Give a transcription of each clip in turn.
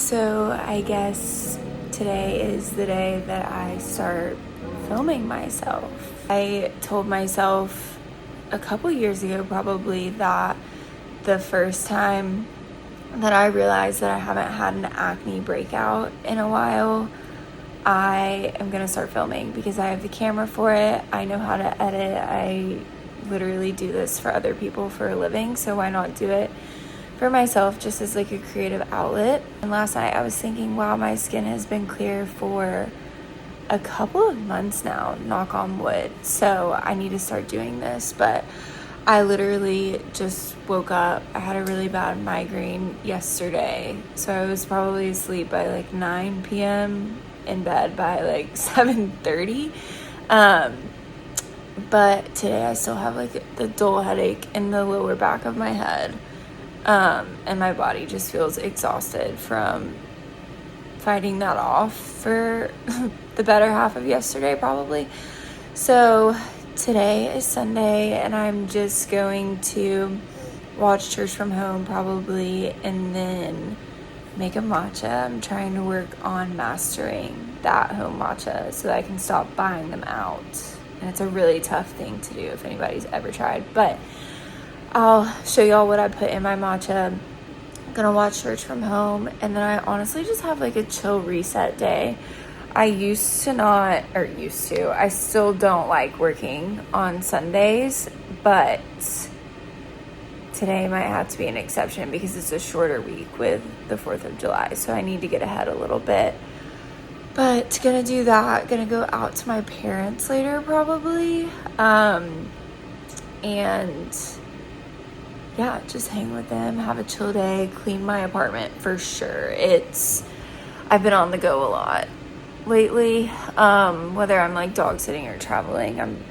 So I guess today is the day that I start filming myself. I told myself a couple years ago probably that the first time that I realized that I haven't had an acne breakout in a while, I am gonna start filming because I have the camera for it. I know how to edit. I literally do this for other people for a living, so why not do it for myself just as like a creative outlet. And last night I was thinking, wow, my skin has been clear for a couple of months now, knock on wood, so I need to start doing this. But I literally just woke up. I had a really bad migraine yesterday, so I was probably asleep by like 9 p.m. in bed by like 7:30. But today I still have like the dull headache in the lower back of my head. And my body just feels exhausted from fighting that off for the better half of yesterday probably. So today is Sunday and I'm just going to watch church from home probably and then make a matcha. I'm trying to work on mastering that home matcha so that I can stop buying them out. And it's a really tough thing to do if anybody's ever tried, but I'll show y'all what I put in my matcha. I'm gonna watch church from home, and then I honestly just have like a chill reset day. I still don't like working on Sundays, but today might have to be an exception because it's a shorter week with the 4th of July, so I need to get ahead a little bit. But gonna do that, gonna go out to my parents later probably, and yeah, just hang with them, have a chill day, clean my apartment for sure. I've been on the go a lot lately, whether I'm like dog sitting or traveling. I'm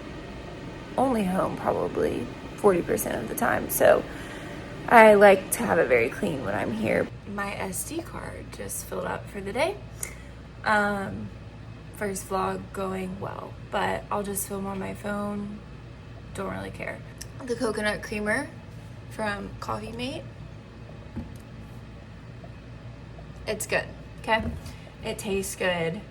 only home probably 40% of the time, so I like to have it very clean when I'm here. My SD card just filled up for the day. First vlog going well, but I'll just film on my phone, don't really care. The coconut creamer from Coffee Mate, it's good, okay? It tastes good,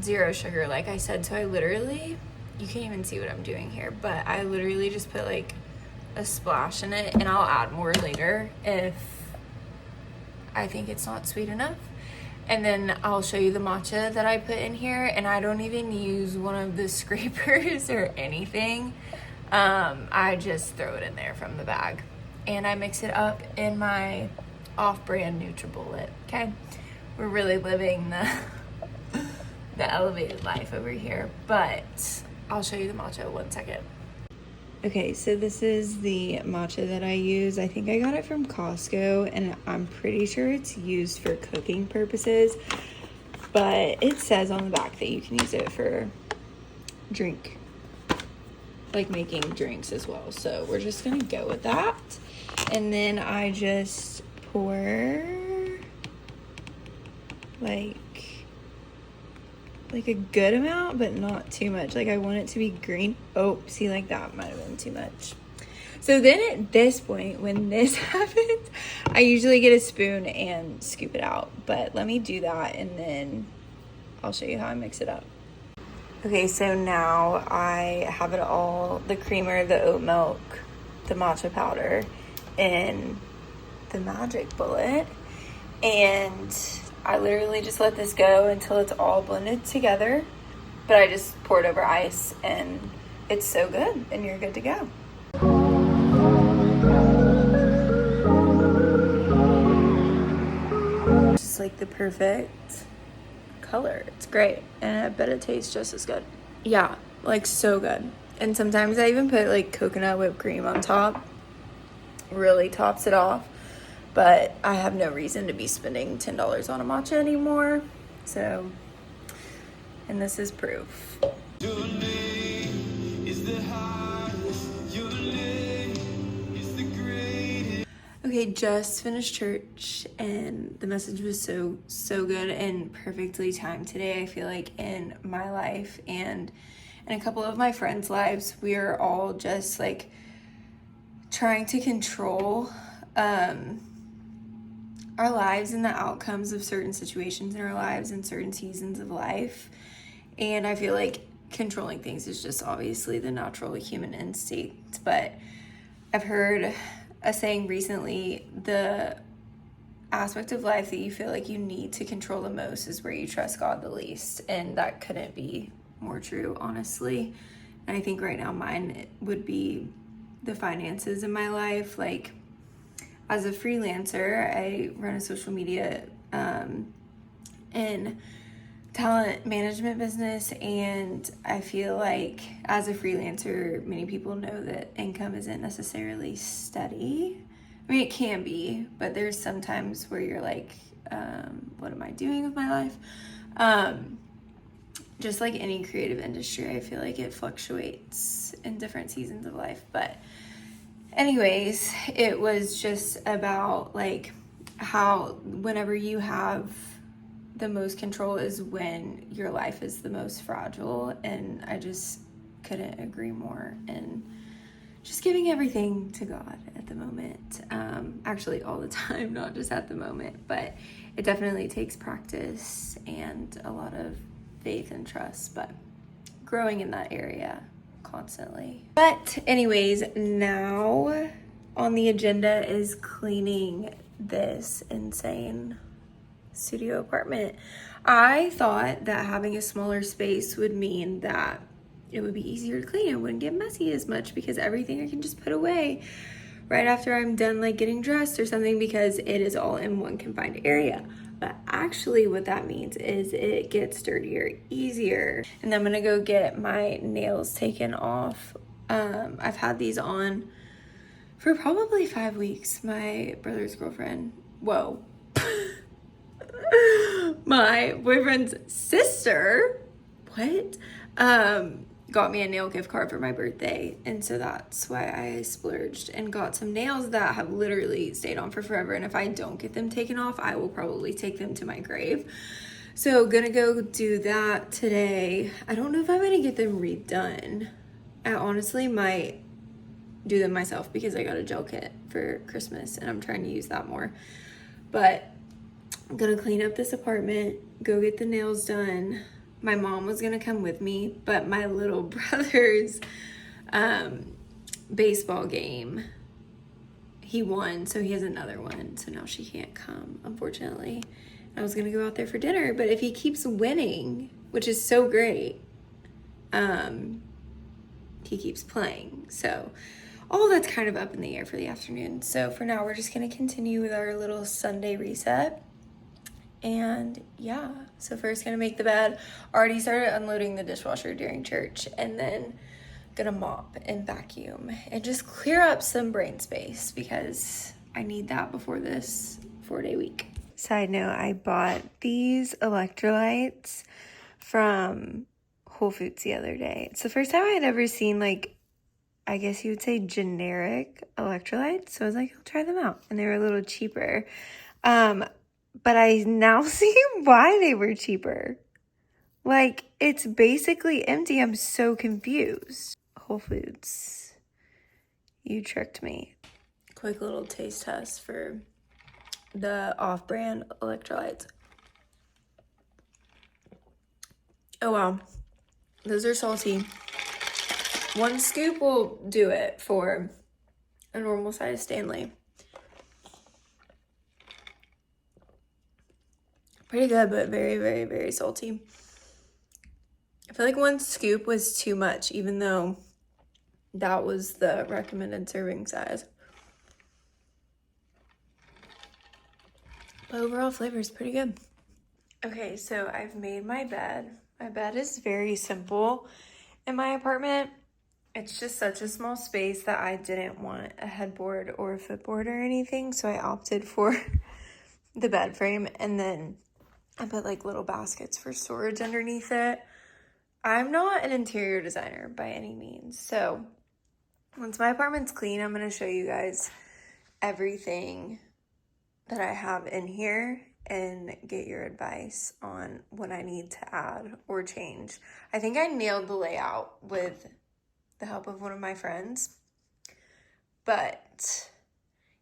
0 sugar like I said, so I literally, you can't even see what I'm doing here, but I literally just put like a splash in it, and I'll add more later if I think it's not sweet enough. And then I'll show you the matcha that I put in here, and I don't even use one of the scrapers or anything. I just throw it in there from the bag, and I mix it up in my off-brand NutriBullet, okay? We're really living the elevated life over here, but I'll show you the matcha 1 second. Okay, so this is the matcha that I use. I think I got it from Costco, and I'm pretty sure it's used for cooking purposes, but it says on the back that you can use it for drink, like making drinks as well. So we're just gonna go with that. And then I just pour like a good amount, but not too much. Like I want it to be green. Oh, see, like that might have been too much. So then at this point, when this happens, I usually get a spoon and scoop it out. But let me do that, and then I'll show you how I mix it up. Okay, so now I have it all, the creamer, the oat milk, the matcha powder, and the magic bullet. And I literally just let this go until it's all blended together. But I just pour it over ice, and it's so good, and you're good to go. Just like the perfect color. It's great, and I bet it tastes just as good. Yeah, like so good. And sometimes I even put like coconut whipped cream on top. Really tops it off. But I have no reason to be spending $10 on a matcha anymore. So, and this is proof. Your name is the highest. Your name is the greatest. Okay, just finished church, and the message was so good and perfectly timed today, I feel like, in my life and in a couple of my friends' lives. We are all just like trying to control our lives and the outcomes of certain situations in our lives and certain seasons of life. And I feel like controlling things is just obviously the natural human instinct. But I've heard a saying recently, the aspect of life that you feel like you need to control the most is where you trust God the least. And that couldn't be more true, honestly. And I think right now mine would be the finances in my life. Like, as a freelancer, I run a social media and talent management business, and I feel like as a freelancer, many people know that income isn't necessarily steady. I mean, it can be, but there's some times where you're like, what am I doing with my life? Just like any creative industry, I feel like it fluctuates in different seasons of life. But anyways, it was just about like how whenever you have the most control is when your life is the most fragile. And I just couldn't agree more. And just giving everything to God at the moment. Actually all the time, not just at the moment, but it definitely takes practice and a lot of faith and trust, but growing in that area constantly. But anyways, now on the agenda is cleaning this insane studio apartment. I thought that having a smaller space would mean that it would be easier to clean. It wouldn't get messy as much because everything I can just put away right after I'm done like getting dressed or something, because it is all in one confined area. But actually what that means is it gets dirtier easier. And I'm gonna go get my nails taken off. I've had these on for probably 5 weeks. My brother's girlfriend, whoa. My boyfriend's sister, what? Got me a nail gift card for my birthday, and so that's why I splurged and got some nails that have literally stayed on for forever, and if I don't get them taken off, I will probably take them to my grave. So gonna go do that today. I don't know if I'm gonna get them redone. I honestly might do them myself because I got a gel kit for Christmas and I'm trying to use that more. But I'm gonna clean up this apartment, go get the nails done. My mom was gonna come with me, but my little brother's baseball game, he won, so he has another one, so now she can't come, unfortunately. I was gonna go out there for dinner, but if he keeps winning, which is so great, he keeps playing. So all that's kind of up in the air for the afternoon. So for now, we're just gonna continue with our little Sunday reset. And yeah, so first gonna make the bed. Already started unloading the dishwasher during church, and then gonna mop and vacuum and just clear up some brain space because I need that before this 4-day week. Side note, I bought these electrolytes from Whole Foods the other day. It's the first time I had ever seen, like, I guess you would say generic electrolytes. So I was like, I'll try them out. And they were a little cheaper. But I now see why they were cheaper. Like, it's basically empty. I'm so confused. Whole Foods, you tricked me. Quick little taste test for the off-brand electrolytes. Oh, wow. Those are salty. 1 scoop will do it for a normal size Stanley. Pretty good, but very, very, very salty. I feel like 1 scoop was too much, even though that was the recommended serving size. But overall flavor is pretty good. Okay, so I've made my bed. My bed is very simple in my apartment. It's just such a small space that I didn't want a headboard or a footboard or anything, so I opted for the bed frame, and then I put like little baskets for storage underneath it. I'm not an interior designer by any means, so once my apartment's clean, I'm going to show you guys everything that I have in here and get your advice on what I need to add or change. I think I nailed the layout with the help of one of my friends, but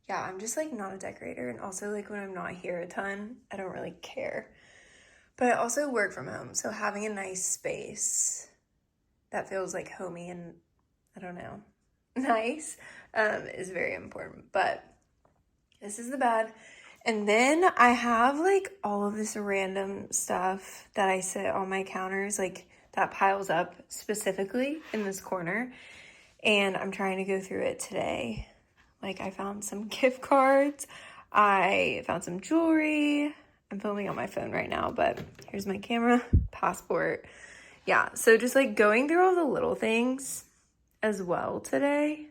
yeah, I'm just like not a decorator. And also like when I'm not here a ton, I don't really care. But I also work from home. So having a nice space that feels like homey and I don't know, nice is very important. But this is the bed. And then I have like all of this random stuff that I sit on my counters, like that piles up specifically in this corner. And I'm trying to go through it today. Like I found some gift cards. I found some jewelry. I'm filming on my phone right now, but here's my camera, passport. Yeah, so just like going through all the little things as well today.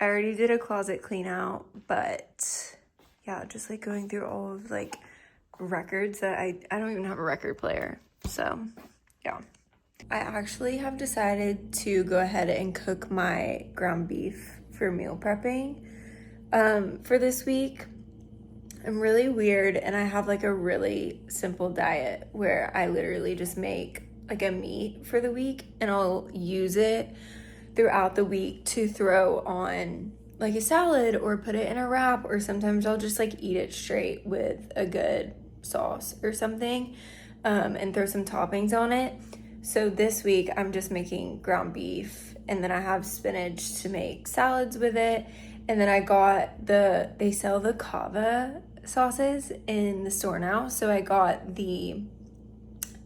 I already did a closet clean out, but yeah, just like going through all of like records that I don't even have a record player. So yeah. I actually have decided to go ahead and cook my ground beef for meal prepping for this week. I'm really weird and I have like a really simple diet where I literally just make like a meat for the week and I'll use it throughout the week to throw on like a salad or put it in a wrap, or sometimes I'll just like eat it straight with a good sauce or something and throw some toppings on it. So this week I'm just making ground beef and then I have spinach to make salads with it. And then I got they sell the kava sauces in the store now. So I got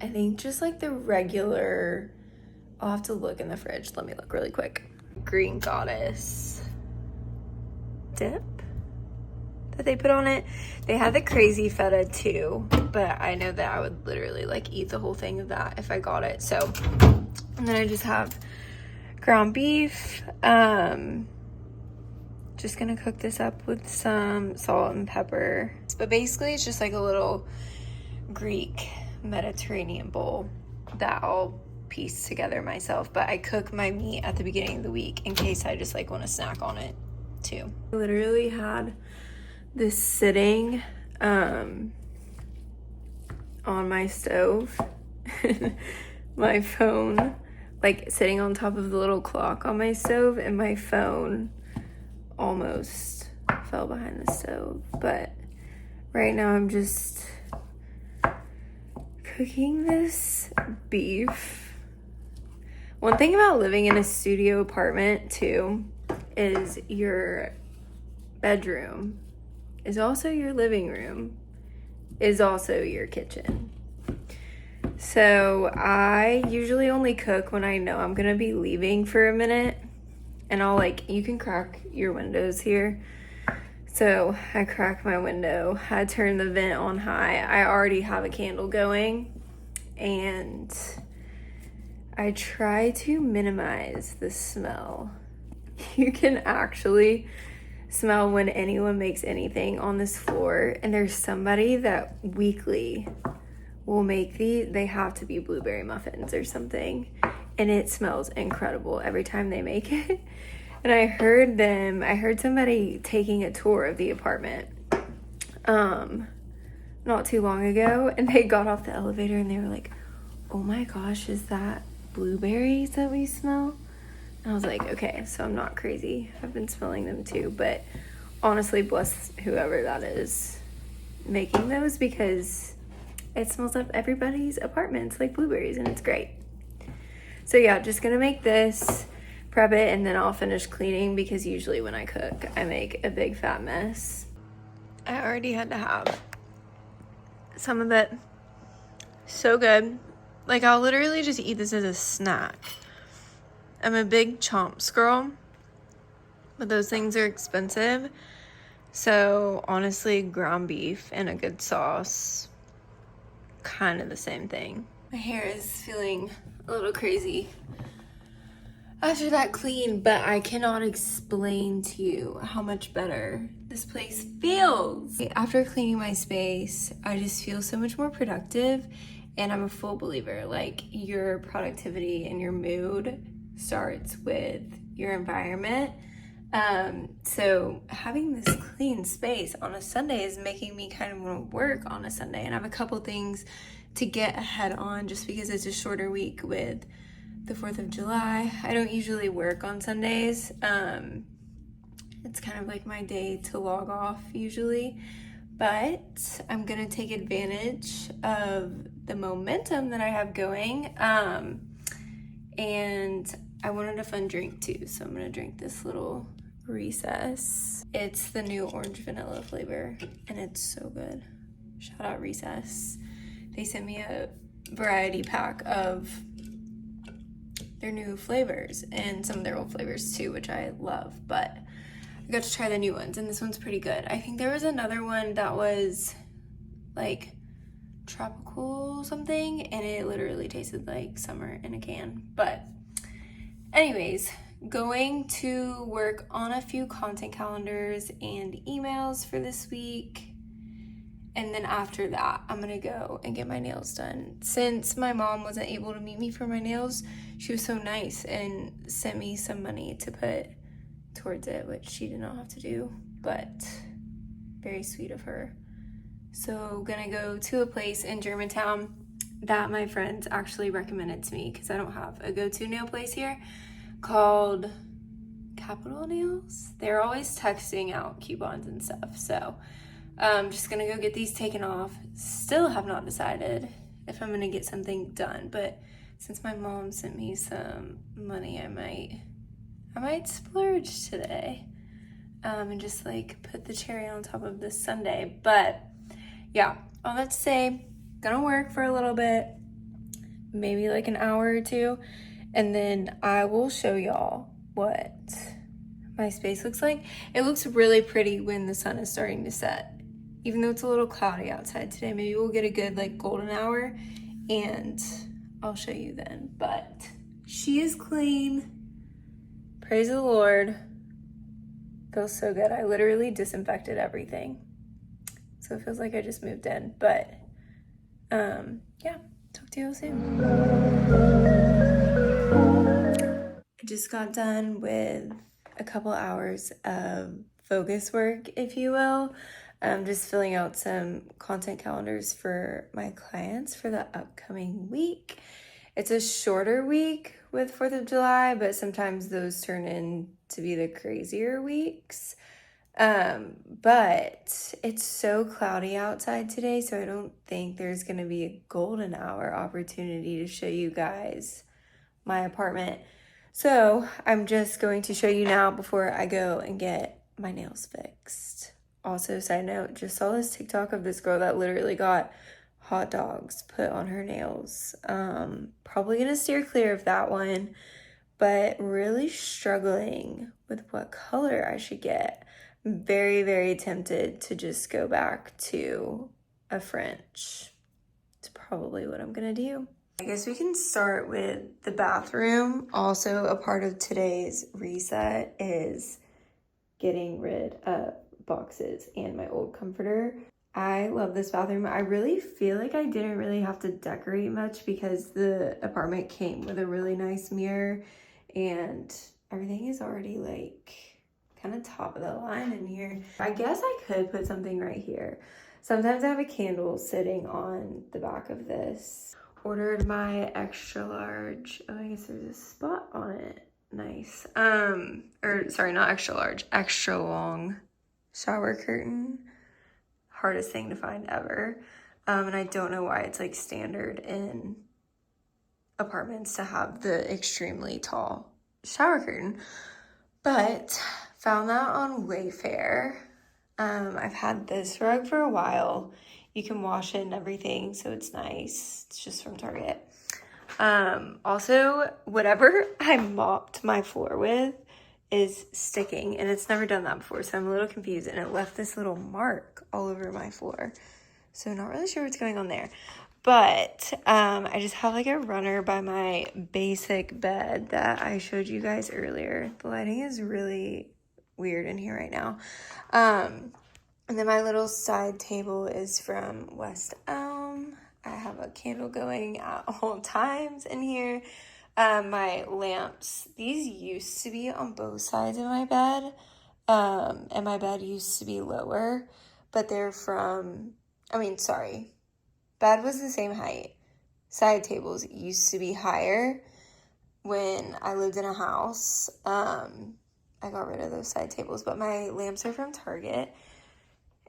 I think just like the regular, I'll have to look in the fridge. Let me look really quick. Green Goddess dip that they put on it. They had the crazy feta too, but I know that I would literally like eat the whole thing of that if I got it. So, and then I just have ground beef. Just gonna cook this up with some salt and pepper. But basically it's just like a little Greek Mediterranean bowl that I'll piece together myself. But I cook my meat at the beginning of the week in case I just like want to snack on it too. I literally had this sitting on my stove. My phone like sitting on top of the little clock on my stove, and my phone almost fell behind the stove. But right now I'm just cooking this beef. One thing about living in a studio apartment too is your bedroom is also your living room, is also your kitchen. So I usually only cook when I know I'm gonna be leaving for a minute, and I'll like, you can crack your windows here. So I crack my window, I turn the vent on high. I already have a candle going, and I try to minimize the smell. You can actually smell when anyone makes anything on this floor, and there's somebody that weekly will make they have to be blueberry muffins or something, and it smells incredible every time they make it. And I heard somebody taking a tour of the apartment not too long ago, and they got off the elevator and they were like, oh my gosh, is that blueberries that we smell? And I was like, okay, so I'm not crazy. I've been smelling them too, but honestly, bless whoever that is making those, because it smells up everybody's apartments like blueberries, and it's great. So yeah, just gonna make this, prep it, and then I'll finish cleaning, because usually when I cook, I make a big fat mess. I already had to have some of it. So good. Like, I'll literally just eat this as a snack. I'm a big chomps girl, but those things are expensive. So honestly, ground beef and a good sauce, kind of the same thing. My hair is feeling a little crazy after that clean, but I cannot explain to you how much better this place feels. After cleaning my space, I just feel so much more productive, and I'm a full believer, like, your productivity and your mood starts with your environment. So having this clean space on a Sunday is making me kind of want to work on a Sunday, and I have a couple things to get ahead on just because it's a shorter week with the 4th of July. I don't usually work on Sundays, It's kind of like my day to log off usually, but I'm gonna take advantage of the momentum that I have going. And I wanted a fun drink too, so I'm gonna drink this little Recess. It's the new orange vanilla flavor, and it's so good. Shout out Recess. They sent me a variety pack of their new flavors and some of their old flavors too, which I love, but I got to try the new ones, and this one's pretty good. I think there was another one that was like tropical something, and it literally tasted like summer in a can. But anyways, going to work on a few content calendars and emails for this week. And then after that, I'm gonna go and get my nails done. Since my mom wasn't able to meet me for my nails, she was so nice and sent me some money to put towards it, which she did not have to do, but very sweet of her. So gonna go to a place in Germantown that my friends actually recommended to me because I don't have a go-to nail place here, called Capital Nails. They're always texting out coupons and stuff, so I'm just gonna go get these taken off. Still have not decided if I'm gonna get something done, but since my mom sent me some money, I might splurge today, and just like put the cherry on top of this sundae. But yeah, all that to say, gonna work for a little bit, maybe like an hour or two, and then I will show y'all what my space looks like. It looks really pretty when the sun is starting to set, even though it's a little cloudy outside today. Maybe we'll get a good like golden hour and I'll show you then. But she is clean. Praise the Lord. Feels so good. I literally disinfected everything, so it feels like I just moved in. But yeah, talk to you all soon. I just got done with a couple hours of focus work, if you will. Just filling out some content calendars for my clients for the upcoming week. It's a shorter week with 4th of July, but sometimes those turn in to be the crazier weeks. But it's so cloudy outside today, so I don't think there's going to be a golden hour opportunity to show you guys my apartment. So I'm just going to show you now before I go and get my nails fixed. Also, side note, just saw this TikTok of this girl that literally got hot dogs put on her nails. Probably gonna steer clear of that one, but really struggling with what color I should get. I'm very, very tempted to just go back to a French. It's probably what I'm gonna do. I guess we can start with the bathroom. Also, a part of today's reset is getting rid of boxes and my old comforter. I love this bathroom. I really feel like I didn't really have to decorate much because the apartment came with a really nice mirror and everything is already like kind of top of the line in here. I guess I could put something right here. Sometimes I have a candle sitting on the back of this. Ordered my extra large. Oh, I guess there's a spot on it. Nice. Or sorry, not extra large, extra long shower curtain. Hardest thing to find ever. And I don't know why it's like standard in apartments to have the extremely tall shower curtain, but found that on Wayfair. I've had this rug for a while. You can wash it and everything, so it's nice. It's just from Target. Also, whatever I mopped my floor with is sticking, and it's never done that before, so I'm a little confused, and it left this little mark all over my floor, so not really sure what's going on there. But I just have like a runner by my basic bed that I showed you guys earlier. The lighting is really weird in here right now. And then my little side table is from West Elm. I have a candle going at all times in here. My lamps, these used to be on both sides of my bed, and my bed used to be lower, but they're from, bed was the same height. Side tables used to be higher when I lived in a house, I got rid of those side tables, but my lamps are from Target.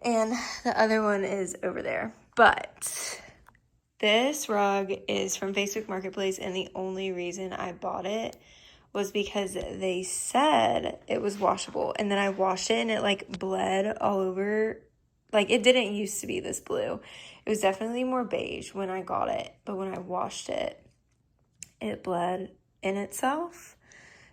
And the other one is over there. But this rug is from Facebook Marketplace, and the only reason I bought it was because they said it was washable. And then I washed it and it like bled all over. Like, it didn't used to be this blue. It was definitely more beige when I got it. But when I washed it, it bled in itself.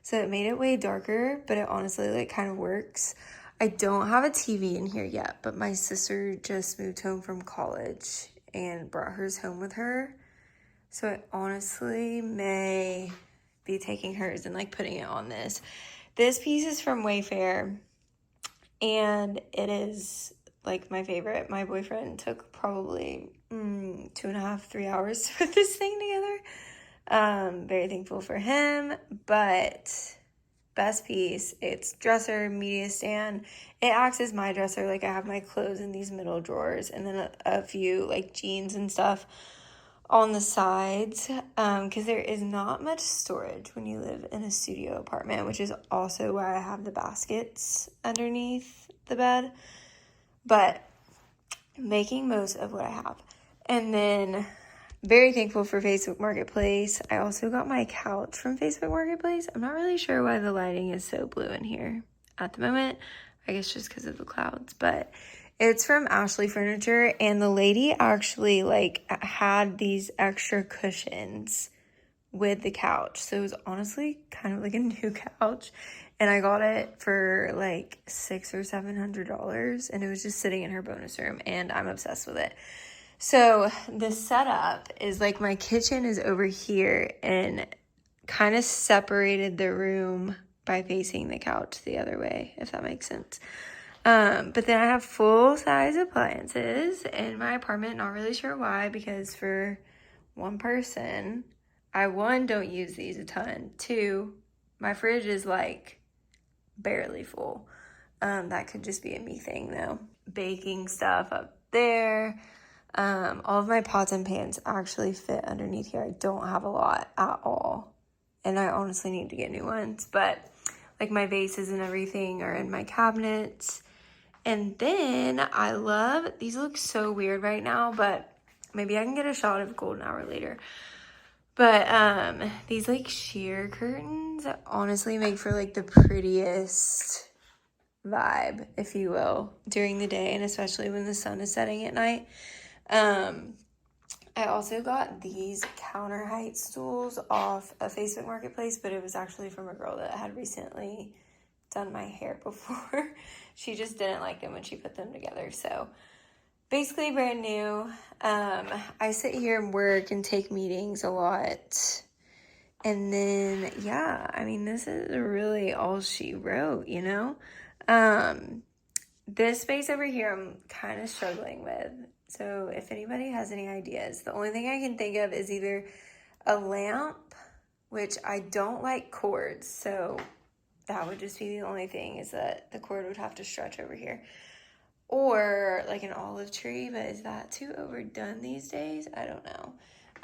So it made it way darker, but it honestly like kind of works. I don't have a TV in here yet, but my sister just moved home from college and brought hers home with her. So I honestly may be taking hers and like putting it on this. This piece is from Wayfair, and it is like my favorite. My boyfriend took probably 2.5, 3 hours to put this thing together. Very thankful for him, but best piece, it's dresser, media stand. It acts as my dresser. Like, I have my clothes in these middle drawers, and then a few like jeans and stuff on the sides, because there is not much storage when you live in a studio apartment, which is also why I have the baskets underneath the bed. But making most of what I have. And then very thankful for Facebook Marketplace. I also got my couch from Facebook Marketplace. I'm not really sure why the lighting is so blue in here at the moment. I guess just because of the clouds. But it's from Ashley Furniture. And the lady actually like had these extra cushions with the couch. So it was honestly kind of like a new couch. And I got it for like $600 or $700. And it was just sitting in her bonus room. And I'm obsessed with it. So the setup is like my kitchen is over here and kind of separated the room by facing the couch the other way, if that makes sense. But then I have full-size appliances in my apartment. Not really sure why, because for one person, I, one, don't use these a ton. Two, my fridge is like barely full. That could just be a me thing though. Baking stuff up there. All of my pots and pans actually fit underneath here. I don't have a lot at all. And I honestly need to get new ones. But like my vases and everything are in my cabinets. And then I love, these look so weird right now, but maybe I can get a shot of golden hour later. But these like sheer curtains honestly make for like the prettiest vibe, if you will, during the day, and especially when the sun is setting at night. I also got these counter height stools off a Facebook Marketplace, but it was actually from a girl that had recently done my hair before. She just didn't like them when she put them together. So basically brand new. I sit here and work and take meetings a lot. And then, yeah, I mean, this is really all she wrote, you know? This space over here I'm kind of struggling with. So if anybody has any ideas, the only thing I can think of is either a lamp, which I don't like cords, so that would just be the only thing, is that the cord would have to stretch over here. Or like an olive tree, but is that too overdone these days? I don't know.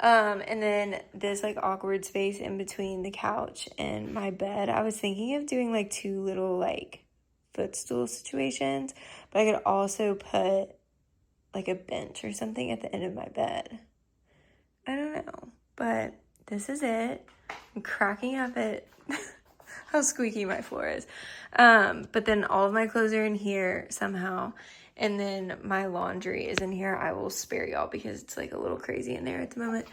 And then this like awkward space in between the couch and my bed. I was thinking of doing like two little like footstool situations, but I could also put like a bench or something at the end of my bed. I don't know, but this is it. I'm cracking up at how squeaky my floor is. But then all of my clothes are in here somehow. And then my laundry is in here. I will spare y'all because it's like a little crazy in there at the moment.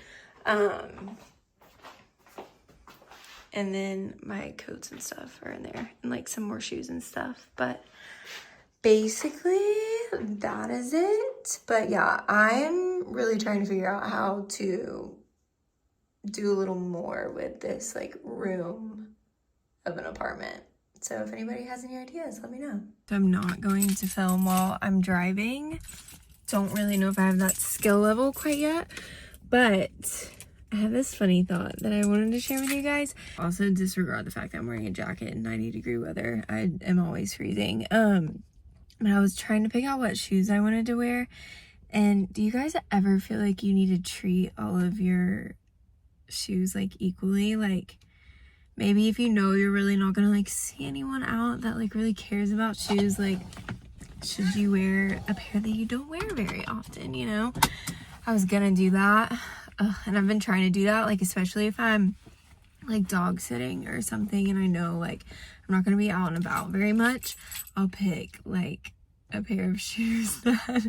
And then my coats and stuff are in there, and like some more shoes and stuff. But basically that is it. But yeah, I'm really trying to figure out how to do a little more with this like room of an apartment. So if anybody has any ideas, let me know. So I'm not going to film while I'm driving. Don't really know if I have that skill level quite yet, but I have this funny thought that I wanted to share with you guys. Also, disregard the fact that I'm wearing a jacket in 90-degree weather. I am always freezing. But I was trying to pick out what shoes I wanted to wear. And do you guys ever feel like you need to treat all of your shoes like equally? Like, maybe if you know you're really not gonna like see anyone out that like really cares about shoes, like should you wear a pair that you don't wear very often, you know? I was gonna do that, and I've been trying to do that, like especially if I'm like dog sitting or something and I know like I'm not gonna be out and about very much. I'll pick like a pair of shoes that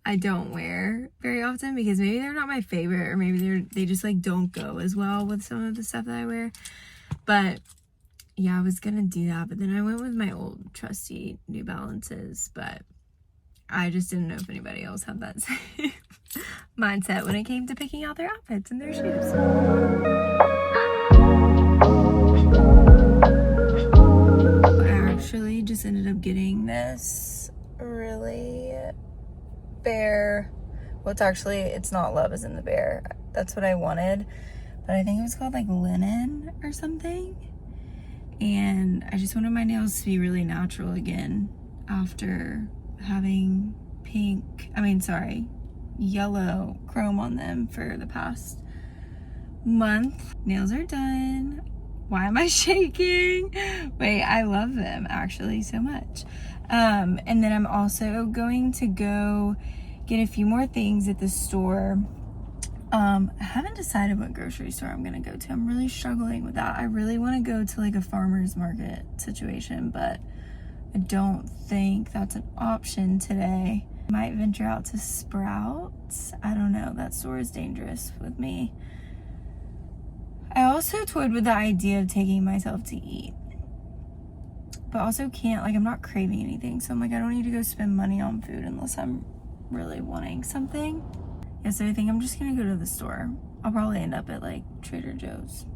I don't wear very often because maybe they're not my favorite, or maybe they just like don't go as well with some of the stuff that I wear. But yeah, I was gonna do that, but then I went with my old trusty New Balances, but I just didn't know if anybody else had that same mindset when it came to picking out their outfits and their shoes. I actually just ended up getting this really bear, well, it's not Love is in the Bear. That's what I wanted, but I think it was called like linen or something. And I just wanted my nails to be really natural again after having yellow chrome on them for the past month. Nails are done. Why am I shaking? Wait, I love them actually so much. And then I'm also going to go get a few more things at the store. I haven't decided what grocery store I'm gonna go to. I'm really struggling with that. I really want to go to like a farmer's market situation, but I don't think that's an option today. Might venture out to Sprouts. I don't know, that store is dangerous with me. I also toyed with the idea of taking myself to eat, but also can't, like I'm not craving anything, so I'm like I don't need to go spend money on food unless I'm really wanting something. Yeah, so I think I'm just gonna go to the store. I'll probably end up at like Trader Joe's.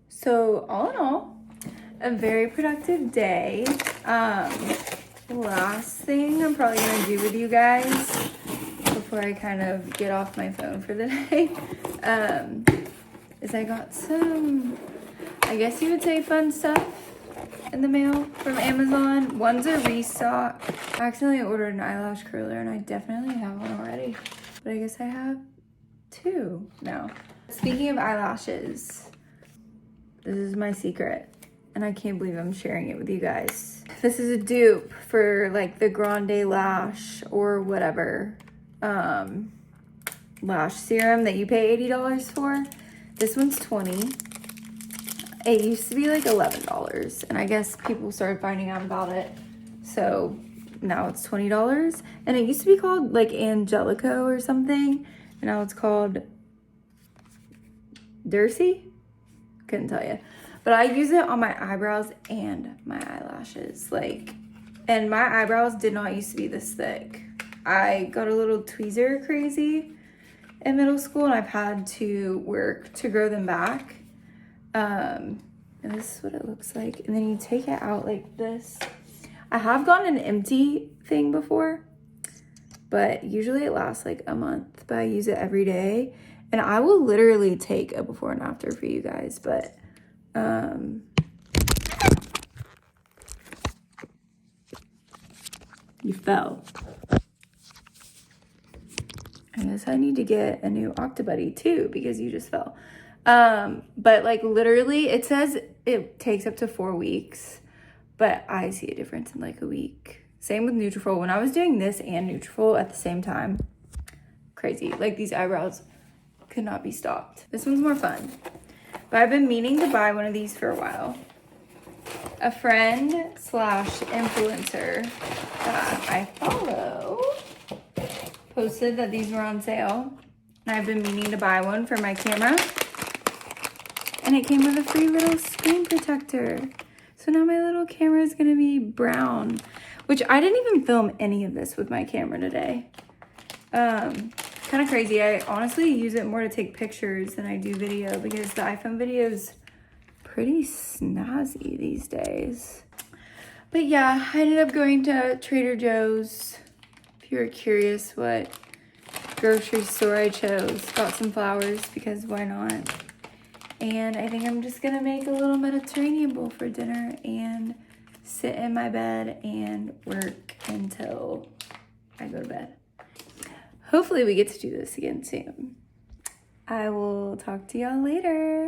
So all in all, a very productive day. Last thing I'm probably gonna do with you guys before I kind of get off my phone for the day, is I got some, I guess you would say, fun stuff in the mail from Amazon. One's a restock. I accidentally ordered an eyelash curler and I definitely have one already, but I guess I have two now. Speaking of eyelashes, this is my secret and I can't believe I'm sharing it with you guys. This is a dupe for like the Grande Lash or whatever lash serum that you pay $80 for. This one's $20. It used to be like $11, and I guess people started finding out about it, so now it's $20. And it used to be called like Angelico or something, and now it's called Durcy. Couldn't tell you, but I use it on my eyebrows and my eyelashes, like, and my eyebrows did not used to be this thick. I got a little tweezer crazy in middle school, and I've had to work to grow them back. And this is what it looks like. And then you take it out like this. I have gotten an empty thing before, but usually it lasts like a month, but I use it every day. And I will literally take a before and after for you guys, but, you fell. I guess I need to get a new Octobuddy too, because you just fell. But like literally it says it takes up to 4 weeks, but I see a difference in like a week. Same with Nutrafol. When I was doing this and Nutrafol at the same time, crazy. Like these eyebrows could not be stopped. This one's more fun, but I've been meaning to buy one of these for a while. A friend / influencer that I follow posted that these were on sale, and I've been meaning to buy one for my camera. And it came with a free little screen protector. So now my little camera is gonna be brown, which I didn't even film any of this with my camera today. Kind of crazy. I honestly use it more to take pictures than I do video, because the iPhone video is pretty snazzy these days. But yeah, I ended up going to Trader Joe's. If you were curious what grocery store I chose, got some flowers because why not? And I think I'm just gonna make a little Mediterranean bowl for dinner and sit in my bed and work until I go to bed. hopefully we get to do this again soon. I will talk to y'all later.